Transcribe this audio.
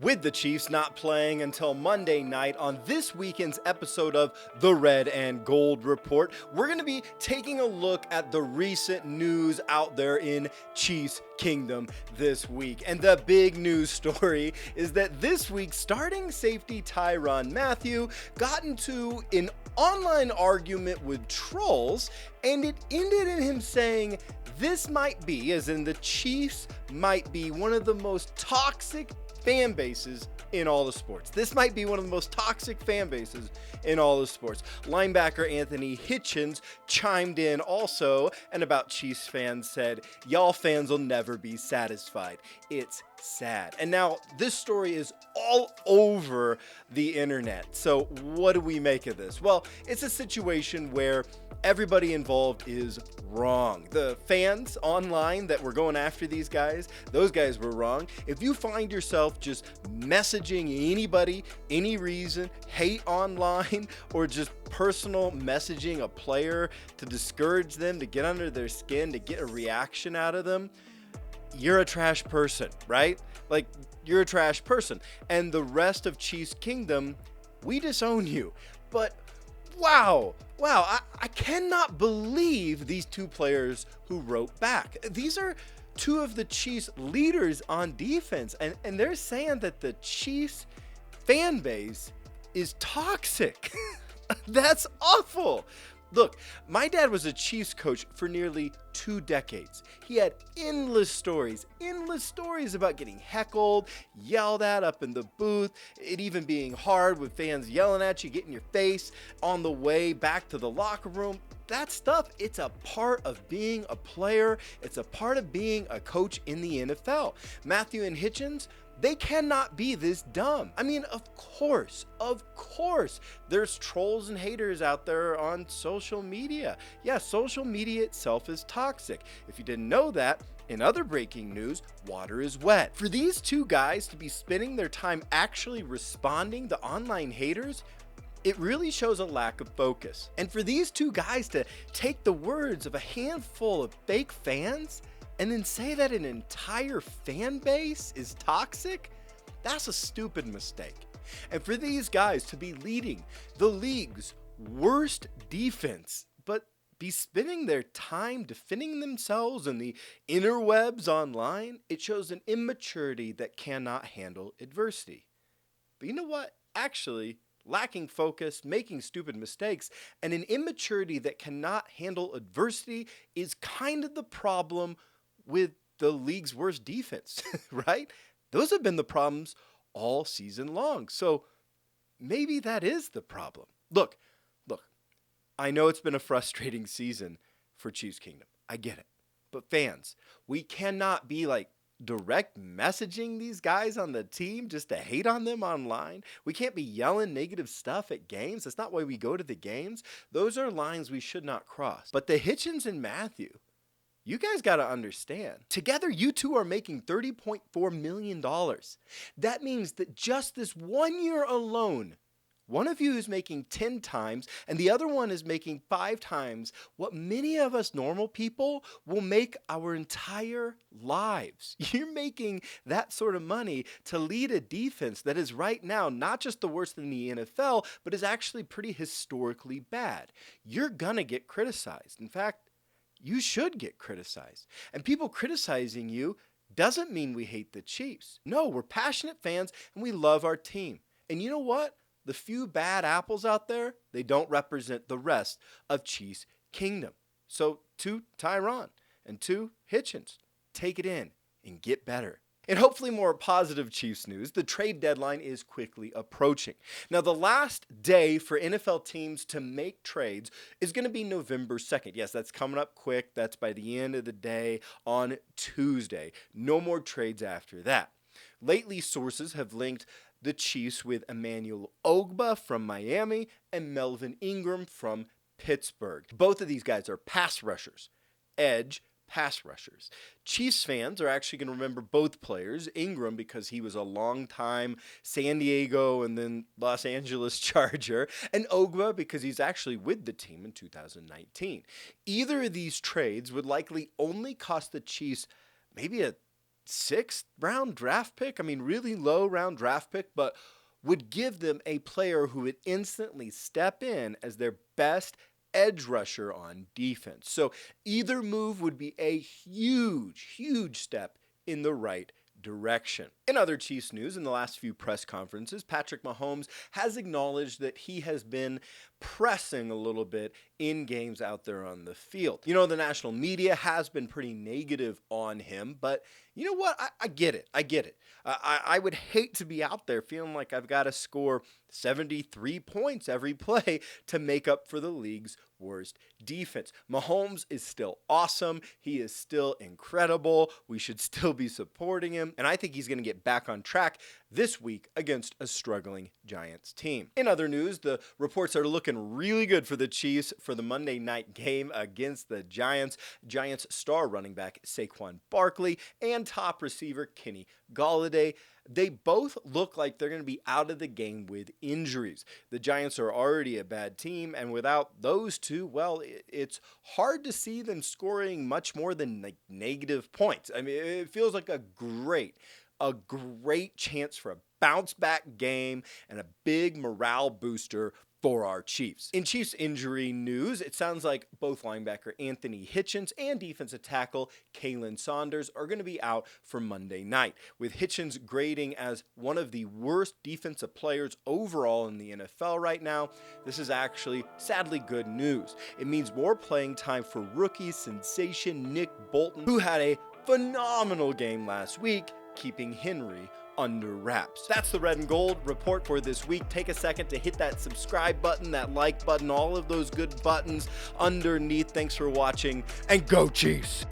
With the Chiefs not playing until Monday night on this weekend's episode of the Red and Gold Report, we're going to be taking a look at the recent news out there in Chiefs Kingdom this week. And the big news story is that this week, starting safety Tyrann Mathieu got into an online argument with trolls, and it ended in him saying this might be, as in the Chiefs might be, one of the most toxic fan bases in all the sports. This might be one of the most toxic fan bases in all the sports. Linebacker Anthony Hitchens chimed in also, and about Chiefs fans said, "Y'all fans will never be satisfied. It's sad." And now this story is all over the internet. So what do we make of this? Well, it's a situation where everybody involved is wrong. The fans online that were going after these guys, those guys were wrong. If you find yourself just messaging anybody, any reason, hate online, or just personal messaging a player to discourage them, to get under their skin, to get a reaction out of them, you're a trash person, right? Like, you're a trash person. And the rest of Chiefs Kingdom, we disown you. But Wow, I cannot believe these two players who wrote back. These are two of the Chiefs leaders on defense, and they're saying that the Chiefs fan base is toxic. That's awful. Look, my dad was a Chiefs coach for nearly 2 decades. He had endless stories about getting heckled, yelled at up in the booth, it even being hard with fans yelling at you, getting your face on the way back to the locker room. That stuff, it's a part of being a player. It's a part of being a coach in the NFL. Mathieu and Hitchens, they cannot be this dumb. I mean, of course, there's trolls and haters out there on social media. Yeah, social media itself is toxic. If you didn't know that, in other breaking news, water is wet. For these two guys to be spending their time actually responding to online haters, it really shows a lack of focus. And for these two guys to take the words of a handful of fake fans and then say that an entire fan base is toxic, that's a stupid mistake. And for these guys to be leading the league's worst defense, but be spending their time defending themselves in the interwebs online, it shows an immaturity that cannot handle adversity. But you know what? Actually, lacking focus, making stupid mistakes, and an immaturity that cannot handle adversity is kind of the problem with the league's worst defense, right? Those have been the problems all season long. So maybe that is the problem. Look, I know it's been a frustrating season for Chiefs Kingdom. I get it. But fans, we cannot be like direct messaging these guys on the team just to hate on them online. We can't be yelling negative stuff at games. That's not why we go to the games. Those are lines we should not cross. But the Hitchens and Mathieu, you guys got to understand, together you two are making $30.4 million. That means that just this 1 year alone, one of you is making 10 times and the other one is making 5 times what many of us normal people will make our entire lives. You're making that sort of money to lead a defense that is right now not just the worst in the NFL, but is actually pretty historically bad. You're gonna get criticized. In fact, you should get criticized. And people criticizing you doesn't mean we hate the Chiefs. No, we're passionate fans and we love our team. And you know what? The few bad apples out there, they don't represent the rest of Chiefs Kingdom. So to Tyrann and to Hitchens, take it in and get better. And hopefully more positive Chiefs news, the trade deadline is quickly approaching. Now, the last day for NFL teams to make trades is going to be November 2nd. Yes, that's coming up quick. That's by the end of the day on Tuesday. No more trades after that. Lately, sources have linked the Chiefs with Emmanuel Ogbah from Miami and Melvin Ingram from Pittsburgh. Both of these guys are pass rushers, edge pass rushers. Chiefs fans are actually going to remember both players. Ingram because he was a long-time San Diego and then Los Angeles Charger, and Ogbah because he's actually with the team in 2019. Either of these trades would likely only cost the Chiefs maybe a sixth round draft pick. I mean, really low round draft pick, but would give them a player who would instantly step in as their best edge rusher on defense. So either move would be a huge step in the right direction. In other Chiefs news, in the last few press conferences, Patrick Mahomes has acknowledged that he has been pressing a little bit in games out there on the field. You know, the national media has been pretty negative on him, but you know what? I get it. I would hate to be out there feeling like I've got to score 73 points every play to make up for the league's worst defense. Mahomes is still awesome. He is still incredible. We should still be supporting him. And I think he's going to get back on track this week against a struggling Giants team. In other news, the reports are looking really good for the Chiefs for the Monday night game against the Giants. Giants star running back Saquon Barkley and top receiver Kenny Golladay. They both look like they're going to be out of the game with injuries. The Giants are already a bad team, and without those two, well, it's hard to see them scoring much more than like negative points. I mean, it feels like a great chance for a bounce back game and a big morale booster for our Chiefs. In Chiefs injury news, it sounds like both linebacker Anthony Hitchens and defensive tackle Kalen Saunders are going to be out for Monday night, with Hitchens grading as one of the worst defensive players overall in the NFL right now. This is actually sadly good news. It means more playing time for rookie sensation Nick Bolton, who had a phenomenal game last week, keeping Henry under wraps. That's the Red and Gold report for this week. Take a second to hit that subscribe button, that like button, all of those good buttons underneath. Thanks for watching, and go Chiefs!